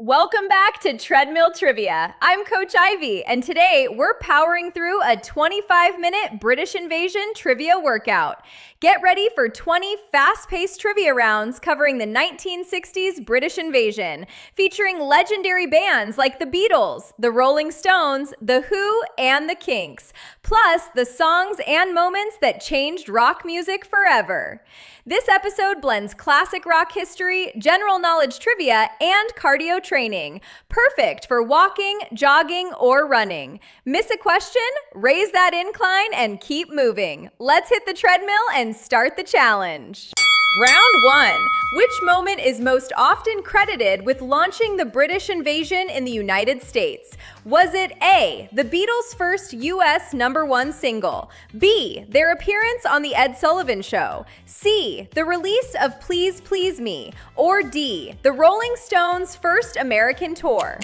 Welcome back to Treadmill Trivia. I'm Coach Ivy, and today we're powering through a 25-minute British Invasion trivia workout. Get ready for 20 fast-paced trivia rounds covering the 1960s British Invasion, featuring legendary bands like the Beatles, the Rolling Stones, the Who, and the Kinks, plus the songs and moments that changed rock music forever. This episode blends classic rock history, general knowledge trivia, and cardio training. Perfect for walking, jogging, or running. Miss a question? Raise that incline and keep moving. Let's hit the treadmill and start the challenge. Round 1. Which moment is most often credited with launching the British invasion in the United States? Was it A, the Beatles' first US #1 single, B, their appearance on The Ed Sullivan Show, C, the release of Please Please Me, or D, the Rolling Stones' first American tour?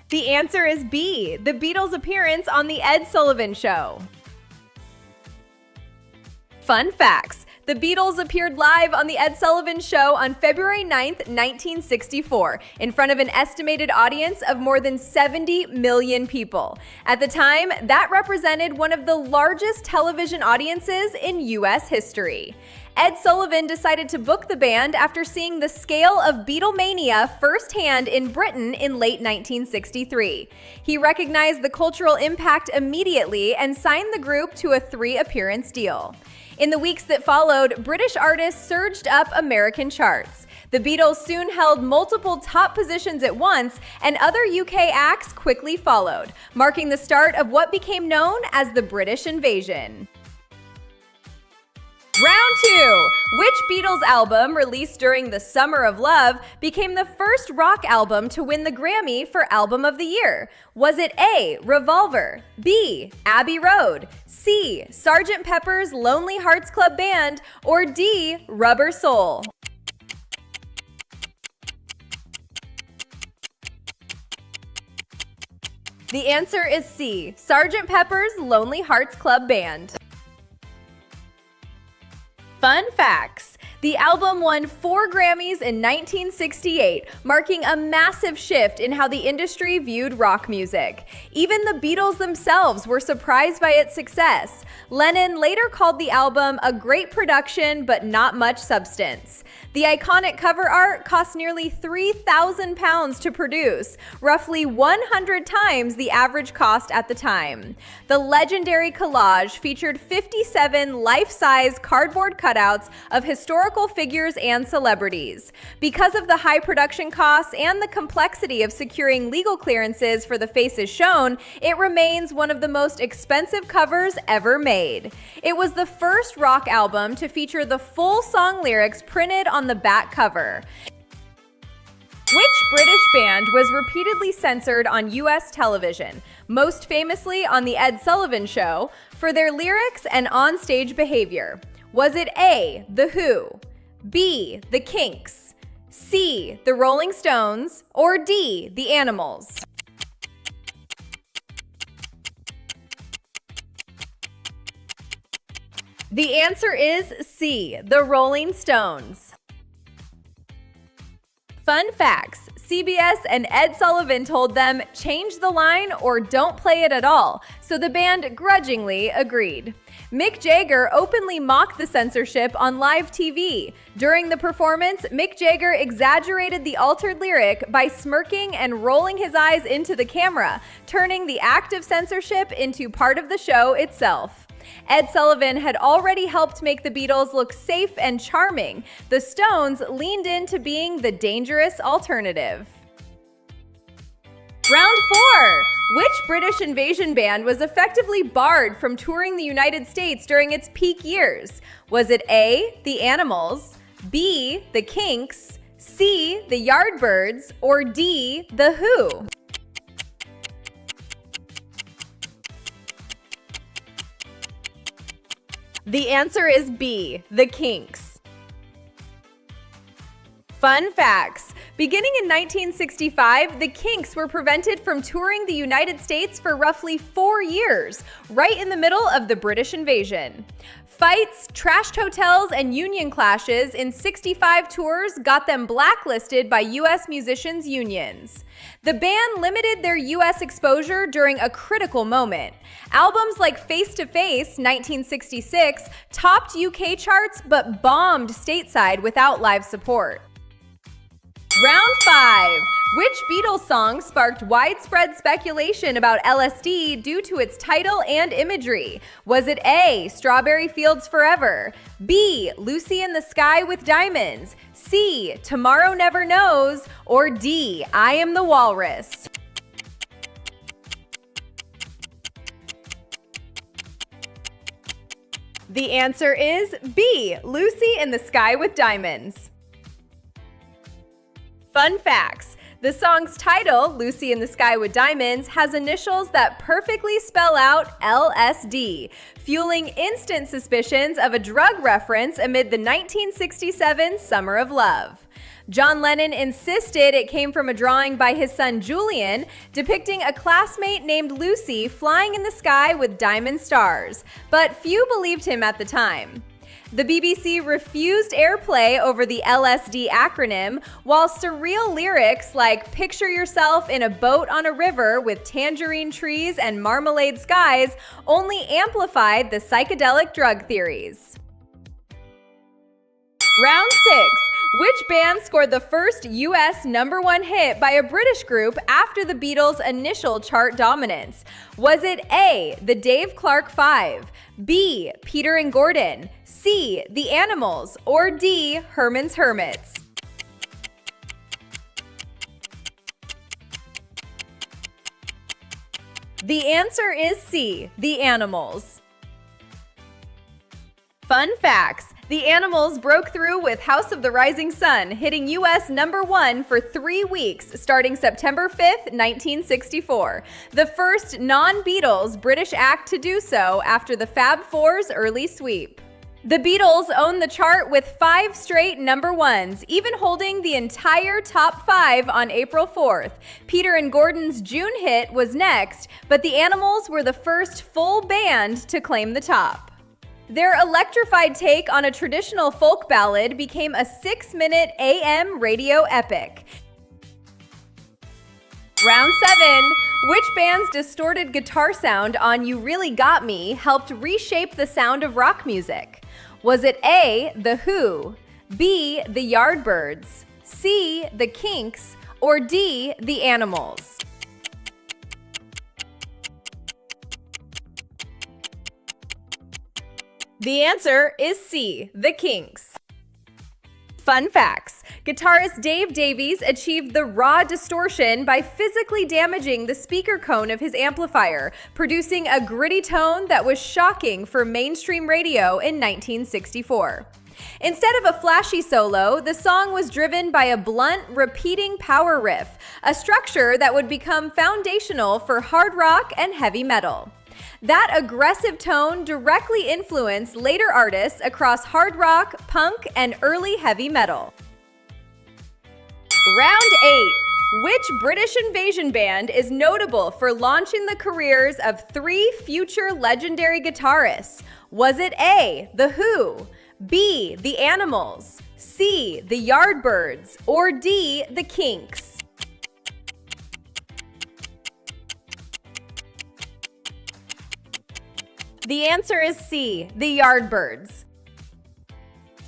The answer is B, the Beatles' appearance on The Ed Sullivan Show. Fun facts. The Beatles appeared live on The Ed Sullivan Show on February 9th, 1964, in front of an estimated audience of more than 70 million people. At the time, that represented one of the largest television audiences in U.S. history. Ed Sullivan decided to book the band after seeing the scale of Beatlemania firsthand in Britain in late 1963. He recognized the cultural impact immediately and signed the group to a 3-appearance deal. In the weeks that followed, British artists surged up American charts. The Beatles soon held multiple top positions at once, and other UK acts quickly followed, marking the start of what became known as the British Invasion. Round 2. Which Beatles album, released during the Summer of Love, became the first rock album to win the Grammy for Album of the Year? Was it A, Revolver, B, Abbey Road, C, Sgt. Pepper's Lonely Hearts Club Band, or D, Rubber Soul? The answer is C, Sgt. Pepper's Lonely Hearts Club Band. Fun facts. The album won 4 Grammys in 1968, marking a massive shift in how the industry viewed rock music. Even the Beatles themselves were surprised by its success. Lennon later called the album a great production but not much substance. The iconic cover art cost nearly £3,000 to produce, roughly 100 times the average cost at the time. The legendary collage featured 57 life-size cardboard cutouts of historical figures and celebrities. Because of the high production costs and the complexity of securing legal clearances for the faces shown, it remains one of the most expensive covers ever made. It was the first rock album to feature the full song lyrics printed on the back cover. Which British band was repeatedly censored on U.S. television, most famously on The Ed Sullivan Show, for their lyrics and on-stage behavior? Was it A, The Who, B, The Kinks, C, The Rolling Stones, or D, The Animals? The answer is C, The Rolling Stones. Fun facts. CBS and Ed Sullivan told them, change the line or don't play it at all, so the band grudgingly agreed. Mick Jagger openly mocked the censorship on live TV. During the performance, Mick Jagger exaggerated the altered lyric by smirking and rolling his eyes into the camera, turning the act of censorship into part of the show itself. Ed Sullivan had already helped make the Beatles look safe and charming. The Stones leaned into being the dangerous alternative. Round 4. Which British invasion band was effectively barred from touring the United States during its peak years? Was it A, The Animals, B, The Kinks, C, The Yardbirds, or D, The Who? The answer is B, The Kinks. Fun facts. Beginning in 1965, the Kinks were prevented from touring the United States for roughly 4 years, right in the middle of the British invasion. Fights, trashed hotels, and union clashes in 65 tours got them blacklisted by U.S. musicians' unions. The band limited their U.S. exposure during a critical moment. Albums like Face to Face, 1966, topped UK charts but bombed stateside without live support. Round 5. Which Beatles song sparked widespread speculation about LSD due to its title and imagery? Was it A, Strawberry Fields Forever, B, Lucy in the Sky with Diamonds, C, Tomorrow Never Knows, or D, I Am the Walrus? The answer is B, Lucy in the Sky with Diamonds. Fun facts. The song's title, Lucy in the Sky with Diamonds, has initials that perfectly spell out LSD, fueling instant suspicions of a drug reference amid the 1967 Summer of Love. John Lennon insisted it came from a drawing by his son Julian, depicting a classmate named Lucy flying in the sky with diamond stars, but few believed him at the time. The BBC refused airplay over the LSD acronym, while surreal lyrics like "Picture yourself in a boat on a river with tangerine trees and marmalade skies" only amplified the psychedelic drug theories. Round 6. Which band scored the first U.S. #1 hit by a British group after the Beatles' initial chart dominance? Was it A, the Dave Clark Five, B, Peter and Gordon, C, the Animals, or D, Herman's Hermits? The answer is C, the Animals. Fun facts. The Animals broke through with House of the Rising Sun, hitting U.S. #1 for 3 weeks, starting September 5th, 1964. The first non-Beatles British act to do so after the Fab Four's early sweep. The Beatles own the chart with 5 straight #1s, even holding the entire top 5 on April 4th. Peter and Gordon's June hit was next, but the Animals were the first full band to claim the top. Their electrified take on a traditional folk ballad became a 6-minute AM radio epic. Round 7. Which band's distorted guitar sound on You Really Got Me helped reshape the sound of rock music? Was it A, The Who, B, The Yardbirds, C, The Kinks, or D, The Animals? The answer is C, The Kinks. Fun facts. Guitarist Dave Davies achieved the raw distortion by physically damaging the speaker cone of his amplifier, producing a gritty tone that was shocking for mainstream radio in 1964. Instead of a flashy solo, the song was driven by a blunt, repeating power riff, a structure that would become foundational for hard rock and heavy metal. That aggressive tone directly influenced later artists across hard rock, punk, and early heavy metal. Round 8. Which British invasion band is notable for launching the careers of 3 future legendary guitarists? Was it A, The Who, B, The Animals, C, The Yardbirds, or D, The Kinks? The answer is C, The Yardbirds.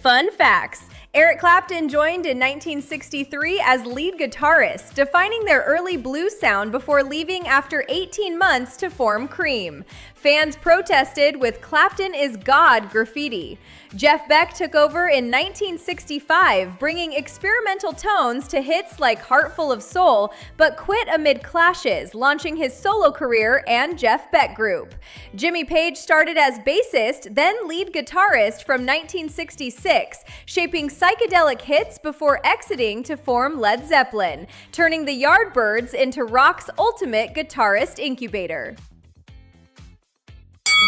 Fun facts. Eric Clapton joined in 1963 as lead guitarist, defining their early blues sound before leaving after 18 months to form Cream. Fans protested with "Clapton is God" graffiti. Jeff Beck took over in 1965, bringing experimental tones to hits like Heart Full of Soul, but quit amid clashes, launching his solo career and Jeff Beck Group. Jimmy Page started as bassist, then lead guitarist from 1966, shaping psychedelic hits before exiting to form Led Zeppelin, turning the Yardbirds into rock's ultimate guitarist incubator.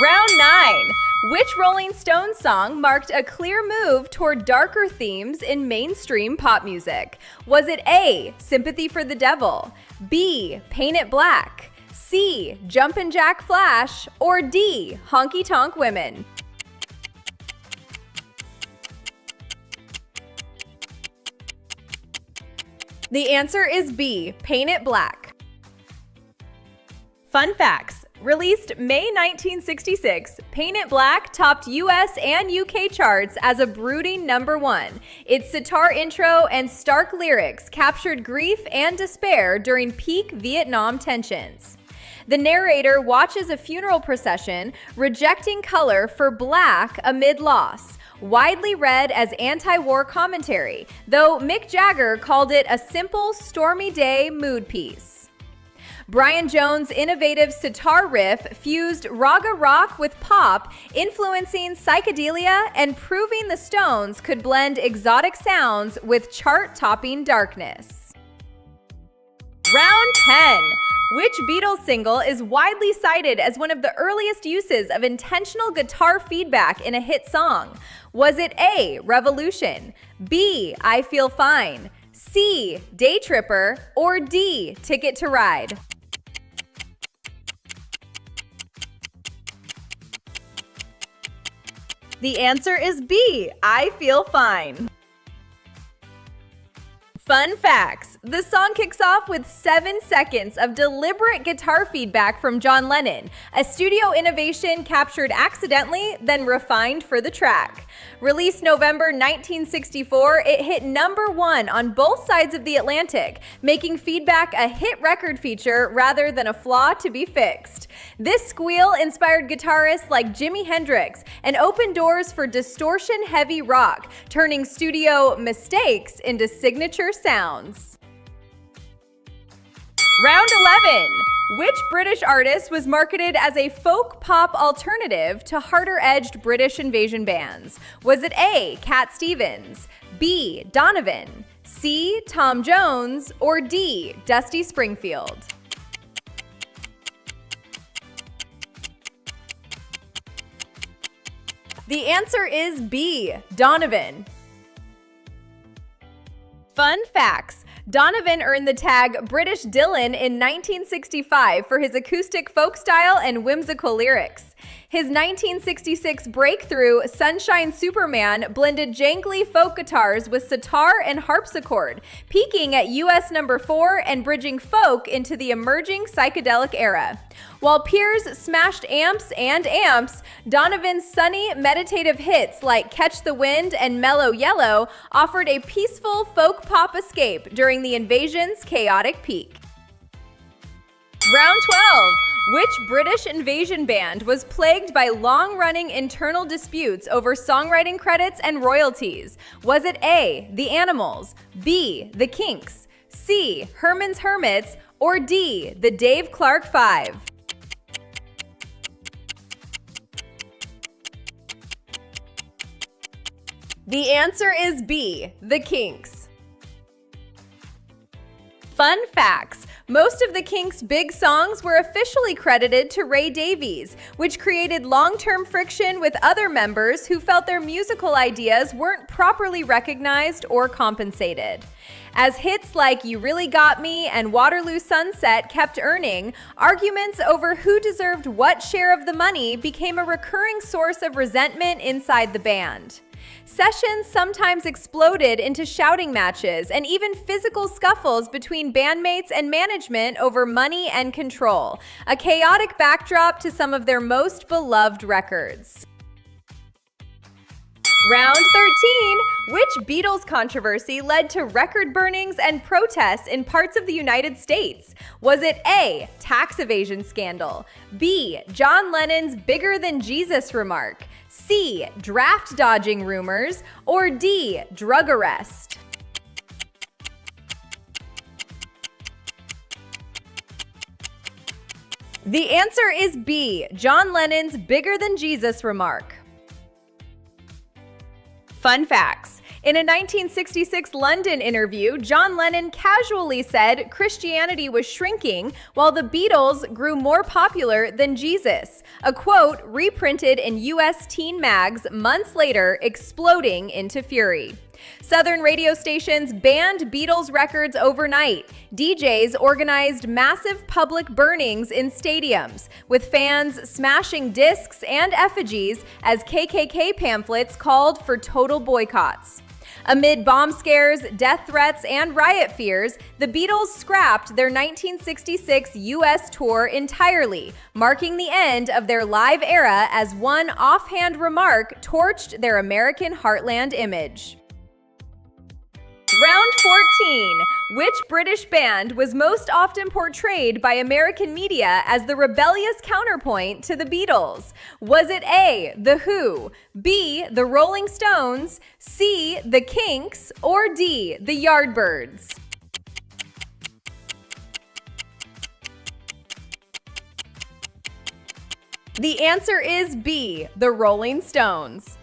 Round 9. Which Rolling Stones song marked a clear move toward darker themes in mainstream pop music? Was it A, Sympathy for the Devil, B, Paint It Black, C, Jumpin' Jack Flash, or D, Honky Tonk Women? The answer is B, Paint It Black. Fun facts. Released May 1966, Paint It Black topped US and UK charts as a brooding #1. Its sitar intro and stark lyrics captured grief and despair during peak Vietnam tensions. The narrator watches a funeral procession, rejecting color for black amid loss, widely read as anti-war commentary, though Mick Jagger called it a simple, stormy day mood piece. Brian Jones' innovative sitar riff fused raga rock with pop, influencing psychedelia and proving the Stones could blend exotic sounds with chart-topping darkness. Round 10. Which Beatles single is widely cited as one of the earliest uses of intentional guitar feedback in a hit song? Was it A, Revolution, B, I Feel Fine, C, Day Tripper, or D, Ticket to Ride? The answer is B, I Feel Fine. Fun facts. The song kicks off with 7 seconds of deliberate guitar feedback from John Lennon, a studio innovation captured accidentally, then refined for the track. Released November 1964, it hit #1 on both sides of the Atlantic, making feedback a hit record feature rather than a flaw to be fixed. This squeal inspired guitarists like Jimi Hendrix and opened doors for distortion-heavy rock, turning studio mistakes into signature sounds. Round 11. Which British artist was marketed as a folk pop alternative to harder-edged British invasion bands? Was it A, Cat Stevens, B, Donovan, C, Tom Jones, or D, Dusty Springfield? The answer is B, Donovan. Fun facts. Donovan earned the tag British Dylan in 1965 for his acoustic folk style and whimsical lyrics. His 1966 breakthrough, Sunshine Superman, blended jangly folk guitars with sitar and harpsichord, peaking at US #4 and bridging folk into the emerging psychedelic era. While peers smashed amps and amps, Donovan's sunny, meditative hits like Catch the Wind and Mellow Yellow offered a peaceful folk pop escape during the invasion's chaotic peak. Round 12. Which British invasion band was plagued by long-running internal disputes over songwriting credits and royalties? Was it A, The Animals, B, The Kinks, C, Herman's Hermits, or D, The Dave Clark Five? The answer is B, The Kinks. Fun facts. Most of the Kinks' big songs were officially credited to Ray Davies, which created long-term friction with other members who felt their musical ideas weren't properly recognized or compensated. As hits like You Really Got Me and Waterloo Sunset kept earning, arguments over who deserved what share of the money became a recurring source of resentment inside the band. Sessions sometimes exploded into shouting matches and even physical scuffles between bandmates and management over money and control, a chaotic backdrop to some of their most beloved records. Round 13. Which Beatles controversy led to record burnings and protests in parts of the United States? Was it A, tax evasion scandal, B, John Lennon's bigger than Jesus remark, C, draft dodging rumors, or D, drug arrest? The answer is B, John Lennon's bigger than Jesus remark. Fun facts. In a 1966 London interview, John Lennon casually said Christianity was shrinking while the Beatles grew more popular than Jesus, a quote reprinted in US teen mags months later, exploding into fury. Southern radio stations banned Beatles records overnight. DJs organized massive public burnings in stadiums, with fans smashing discs and effigies as KKK pamphlets called for total boycotts. Amid bomb scares, death threats, and riot fears, the Beatles scrapped their 1966 U.S. tour entirely, marking the end of their live era as one offhand remark torched their American heartland image. Round 14. Which British band was most often portrayed by American media as the rebellious counterpoint to the Beatles? Was it A, The Who, B, The Rolling Stones, C, The Kinks, or D, The Yardbirds? The answer is B, The Rolling Stones.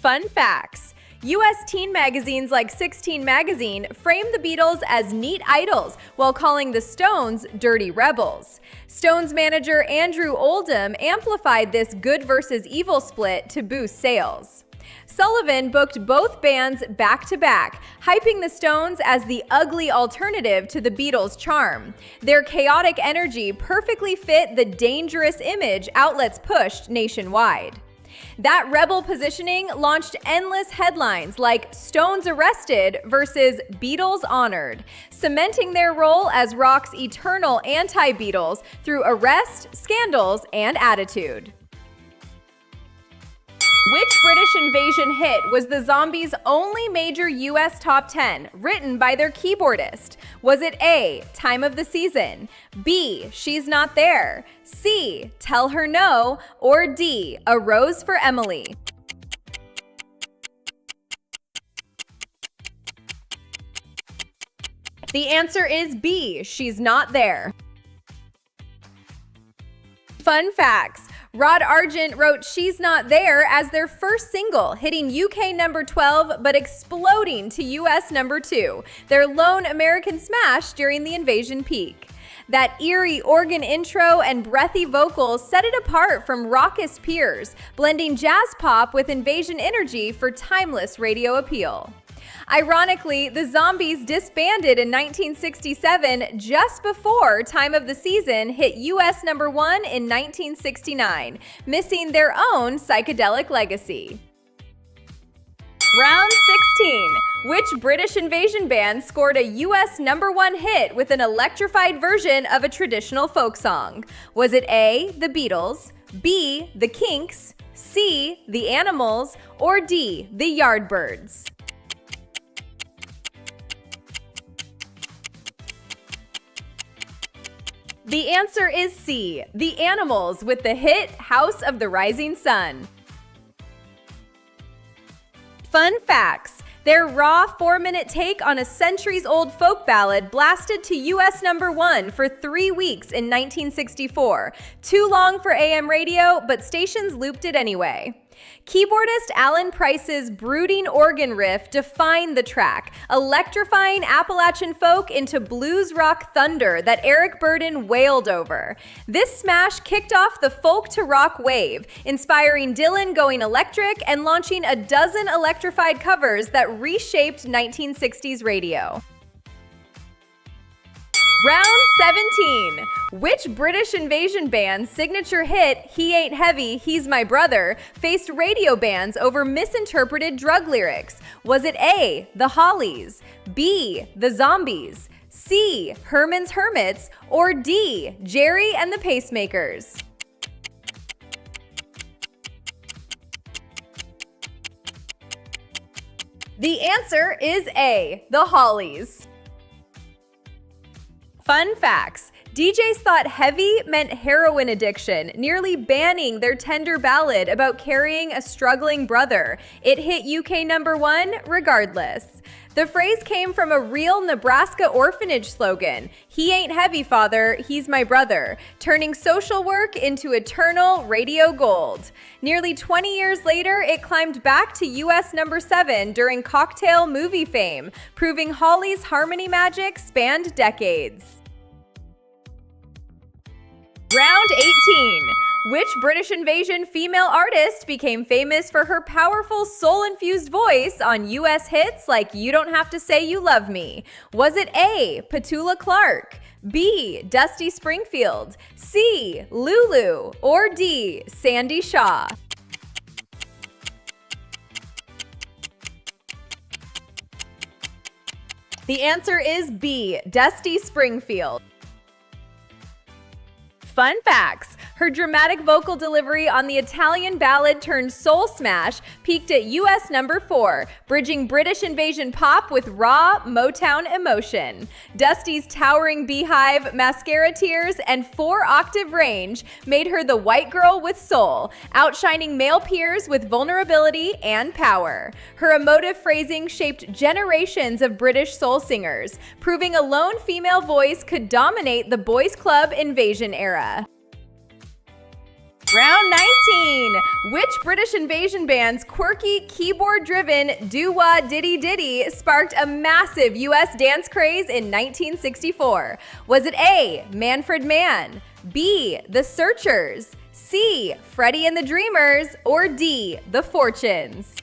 Fun facts. U.S. teen magazines like 16 Magazine framed the Beatles as neat idols while calling the Stones dirty rebels. Stones manager Andrew Oldham amplified this good versus evil split to boost sales. Sullivan booked both bands back-to-back, hyping the Stones as the ugly alternative to the Beatles' charm. Their chaotic energy perfectly fit the dangerous image outlets pushed nationwide. That rebel positioning launched endless headlines like Stones arrested versus Beatles honored, cementing their role as rock's eternal anti-Beatles through arrest, scandals, and attitude. Which British invasion hit was the Zombies' only major U.S. top 10, written by their keyboardist? Was it A, Time of the Season, B, She's Not There, C, Tell Her No, or D, A Rose for Emily? The answer is B, She's Not There. Fun facts. Rod Argent wrote She's Not There as their first single, hitting UK number 12 but exploding to US number 2, their lone American smash during the invasion peak. That eerie organ intro and breathy vocals set it apart from raucous peers, blending jazz pop with invasion energy for timeless radio appeal. Ironically, the Zombies disbanded in 1967 just before Time of the Season hit US number 1 in 1969, missing their own psychedelic legacy. Round 16. Which British invasion band scored a US number 1 hit with an electrified version of a traditional folk song? Was it A, The Beatles, B, The Kinks, C, The Animals, or D, The Yardbirds? The answer is C, The Animals, with the hit House of the Rising Sun. Fun facts. Their raw 4-minute take on a centuries-old folk ballad blasted to US number 1 for 3 weeks in 1964. Too long for AM radio, but stations looped it anyway. Keyboardist Alan Price's brooding organ riff defined the track, electrifying Appalachian folk into blues rock thunder that Eric Burdon wailed over. This smash kicked off the folk to rock wave, inspiring Dylan going electric and launching a dozen electrified covers that reshaped 1960s radio. Round 17. Which British invasion band's signature hit, He Ain't Heavy, He's My Brother, faced radio bans over misinterpreted drug lyrics? Was it A, The Hollies, B, The Zombies, C, Herman's Hermits, or D, Jerry and the Pacemakers? The answer is A, The Hollies. Fun facts. DJs thought heavy meant heroin addiction, nearly banning their tender ballad about carrying a struggling brother. It hit UK number 1 regardless. The phrase came from a real Nebraska orphanage slogan, "He ain't heavy, father, he's my brother," turning social work into eternal radio gold. Nearly 20 years later, it climbed back to US number 7 during cocktail movie fame, proving Holly's harmony magic spanned decades. Round 18. Which British invasion female artist became famous for her powerful soul-infused voice on US hits like You Don't Have to Say You Love Me? Was it A, Petula Clark, B, Dusty Springfield, C, Lulu, or D, Sandy Shaw? The answer is B, Dusty Springfield. Fun facts. Her dramatic vocal delivery on the Italian ballad turned soul smash peaked at US number 4, bridging British invasion pop with raw Motown emotion. Dusty's towering beehive, mascara tears, and 4-octave range made her the white girl with soul, outshining male peers with vulnerability and power. Her emotive phrasing shaped generations of British soul singers, proving a lone female voice could dominate the boys' club invasion era. Round 19. Which British invasion band's quirky, keyboard-driven doo-wah-diddy-diddy sparked a massive US dance craze in 1964? Was it A, Manfred Mann, B, The Searchers, C, Freddie and the Dreamers, or D, The Fortunes?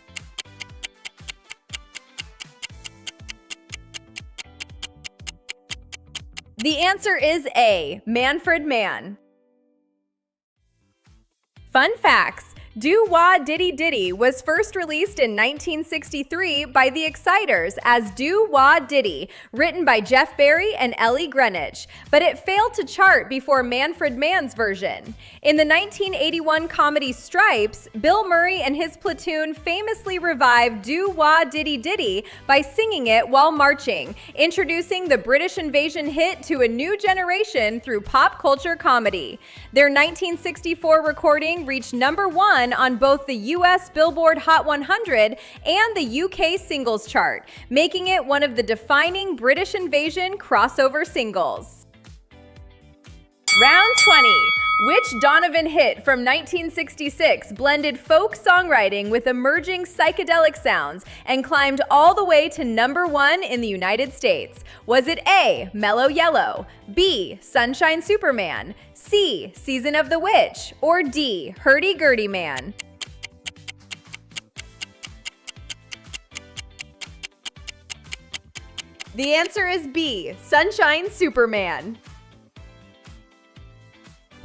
The answer is A, Manfred Mann. Fun facts. Doo-wah-diddy-diddy was first released in 1963 by The Exciters as Doo-wah-diddy, written by Jeff Barry and Ellie Greenwich, but it failed to chart before Manfred Mann's version. In the 1981 comedy Stripes, Bill Murray and his platoon famously revived Doo-wah-diddy-diddy by singing it while marching, introducing the British invasion hit to a new generation through pop culture comedy. Their 1964 recording reached number 1 on both the US Billboard Hot 100 and the UK singles chart, making it one of the defining British invasion crossover singles. Round 20. Which Donovan hit from 1966 blended folk songwriting with emerging psychedelic sounds and climbed all the way to number 1 in the United States? Was it A, Mellow Yellow, B, Sunshine Superman, C, Season of the Witch, or D, Hurdy-Gurdy Man? The answer is B, Sunshine Superman.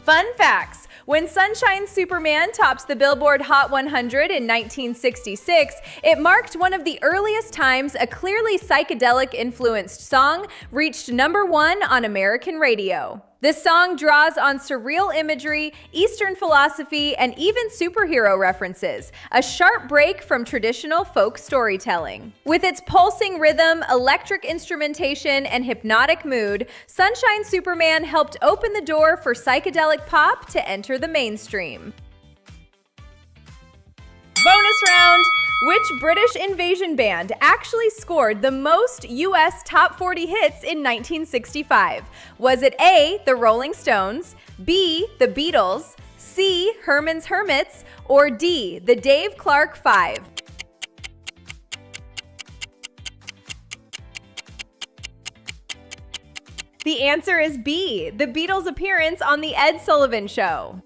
Fun facts. When Sunshine Superman tops the Billboard Hot 100 in 1966, it marked one of the earliest times a clearly psychedelic-influenced song reached number 1 on American radio. This song draws on surreal imagery, Eastern philosophy, and even superhero references, a sharp break from traditional folk storytelling. With its pulsing rhythm, electric instrumentation, and hypnotic mood, Sunshine Superman helped open the door for psychedelic pop to enter the mainstream. Bonus round! Which British invasion band actually scored the most US top 40 hits in 1965? Was it A, the Rolling Stones, B, the Beatles, C, Herman's Hermits, or D, the Dave Clark Five? The answer is B, the Beatles' appearance on The Ed Sullivan Show.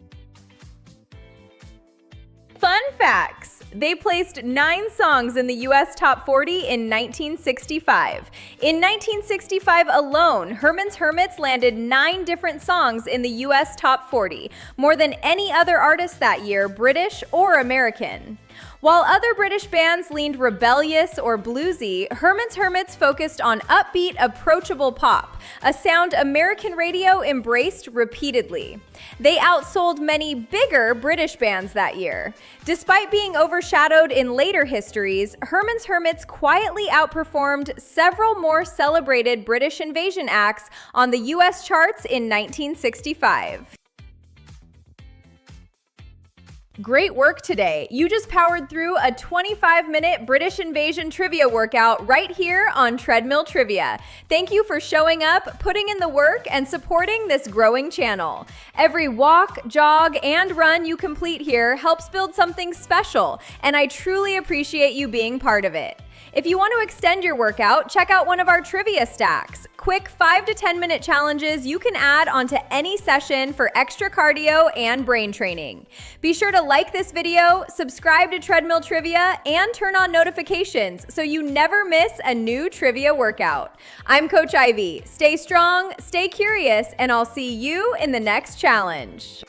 Fun facts. They placed 9 songs in the US Top 40 in 1965. In 1965 alone, Herman's Hermits landed 9 different songs in the US Top 40, more than any other artist that year, British or American. While other British bands leaned rebellious or bluesy, Herman's Hermits focused on upbeat, approachable pop, a sound American radio embraced repeatedly. They outsold many bigger British bands that year. Despite being overshadowed in later histories, Herman's Hermits quietly outperformed several more celebrated British invasion acts on the US charts in 1965. Great work today. You just powered through a 25-minute British invasion trivia workout right here on Treadmill Trivia. Thank you for showing up, putting in the work, and supporting this growing channel. Every walk, jog, and run you complete here helps build something special, and I truly appreciate you being part of it. If you want to extend your workout, check out one of our trivia stacks. Quick 5 to 10 minute challenges you can add onto any session for extra cardio and brain training. Be sure to like this video, subscribe to Treadmill Trivia, and turn on notifications so you never miss a new trivia workout. I'm Coach Ivy. Stay strong, stay curious, and I'll see you in the next challenge.